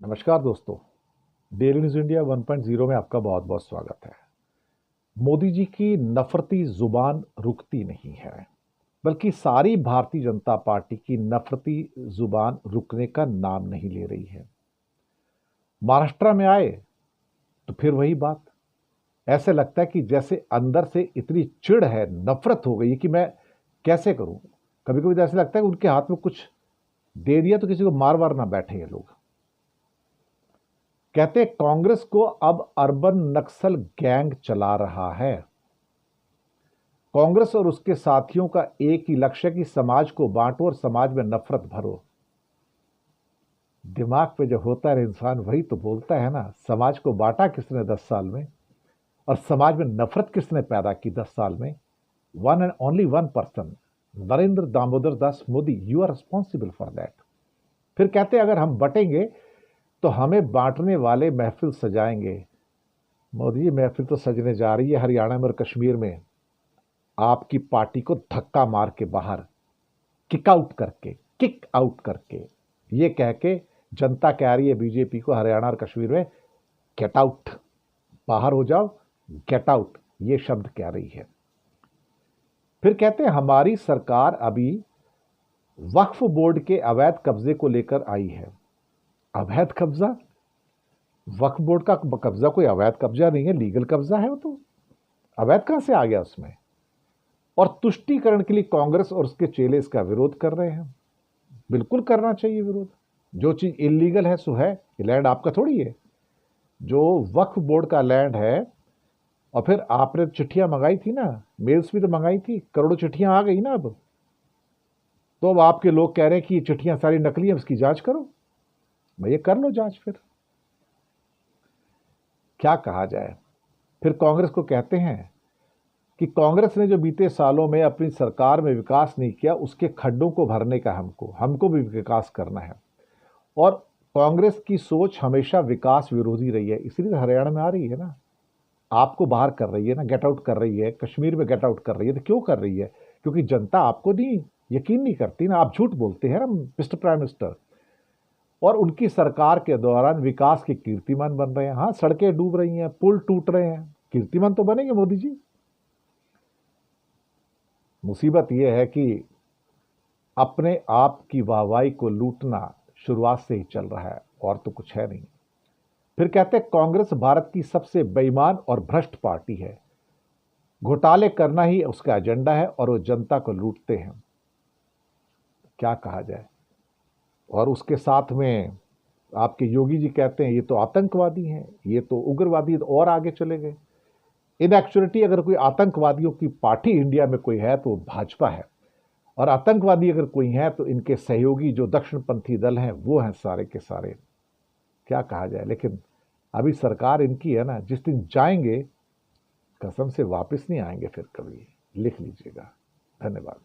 नमस्कार दोस्तों। Daily news India 1.0 में आपका बहुत बहुत स्वागत है। मोदी जी की नफरती जुबान रुकती नहीं है, बल्कि सारी भारतीय जनता पार्टी की नफरती जुबान रुकने का नाम नहीं ले रही है। महाराष्ट्र में आए तो फिर वही बात। ऐसे लगता है कि जैसे अंदर से इतनी चिढ़ है, नफरत हो गई है कि मैं कैसे करूं। कभी कभी तो ऐसे लगता है कि उनके हाथ में कुछ दे दिया तो किसी को मार वार ना बैठे ये लोग। कहते कांग्रेस को अब अर्बन नक्सल गैंग चला रहा है। कांग्रेस और उसके साथियों का एक ही लक्ष्य कि समाज को बांटो और समाज में नफरत भरो। दिमाग पे जो होता है इंसान वही तो बोलता है ना। समाज को बांटा किसने 10 साल में, और समाज में नफरत किसने पैदा की 10 साल में? One and only one person, Narendra Damodar Das Modi. You are responsible for that. फिर कहते अगर हम बटेंगे तो हमें बांटने वाले महफिल सजाएंगे। मोदी जी, महफिल तो सजने जा रही है हरियाणा में और कश्मीर में। आपकी पार्टी को धक्का मार के बाहर, किक आउट करके ये कह के जनता कह रही है बीजेपी को हरियाणा और कश्मीर में, गेट आउट, बाहर हो जाओ, गेट आउट, ये शब्द कह रही है। फिर कहते हैं हमारी सरकार अभी वक्फ बोर्ड के अवैध कब्जे को लेकर आई है। अवैध कब्जा? वक्फ बोर्ड का कब्जा कोई अवैध कब्जा नहीं है, लीगल कब्जा है वो तो। अवैध कहां से आ गया उसमें? और तुष्टीकरण के लिए कांग्रेस और उसके चेले इसका विरोध कर रहे हैं। बिल्कुल करना चाहिए विरोध। जो चीज इलीगल है सो है, ये लैंड आपका थोड़ी है। जो वक्फ बोर्ड का लैंड है, और फिर आपने चिट्ठियां मंगाई थी ना, मेल्स भी तो मंगाई थी, करोड़ों चिट्ठियां आ गई ना अब। तो अब आपके लोग कह रहे हैं कि ये चिट्ठियां सारी नकली हैं, उसकी जांच करो। भैया कर लो जांच। फिर क्या कहा जाए? फिर कांग्रेस को कहते हैं कि कांग्रेस ने जो बीते सालों में अपनी सरकार में विकास नहीं किया, उसके खड्डों को भरने का हमको भी विकास करना है। और कांग्रेस की सोच हमेशा विकास विरोधी रही है, इसलिए तो हरियाणा में आ रही है ना। आपको बाहर कर रही है ना, गेट आउट कर रही है, कश्मीर में गेट आउट कर रही है। तो क्यों कर रही है? क्योंकि जनता आपको नहीं यकीन नहीं करती ना। आप झूठ बोलते हैं ना मिस्टर प्राइम मिनिस्टर। और उनकी सरकार के दौरान विकास के कीर्तिमान बन रहे हैं। हाँ, सड़कें डूब रही हैं, पुल टूट रहे हैं, कीर्तिमान तो बनेंगे मोदी जी। मुसीबत यह है कि अपने आप की वाहवाही को लूटना शुरुआत से ही चल रहा है, और तो कुछ है नहीं। फिर कहते हैं कांग्रेस भारत की सबसे बेईमान और भ्रष्ट पार्टी है। घोटाले करना ही उसका एजेंडा है और वो जनता को लूटते हैं। क्या कहा जाए? और उसके साथ में आपके योगी जी कहते हैं ये तो आतंकवादी हैं, ये तो उग्रवादी, तो और आगे चले गए। इन एक्चुअलिटी अगर कोई आतंकवादियों की पार्टी इंडिया में कोई है तो भाजपा है, और आतंकवादी अगर कोई है तो इनके सहयोगी जो दक्षिणपंथी दल हैं वो हैं सारे के सारे। क्या कहा जाए? लेकिन अभी सरकार इनकी है ना, जिस दिन जाएंगे कसम से वापस नहीं आएंगे फिर कभी। लिख लीजिएगा। धन्यवाद।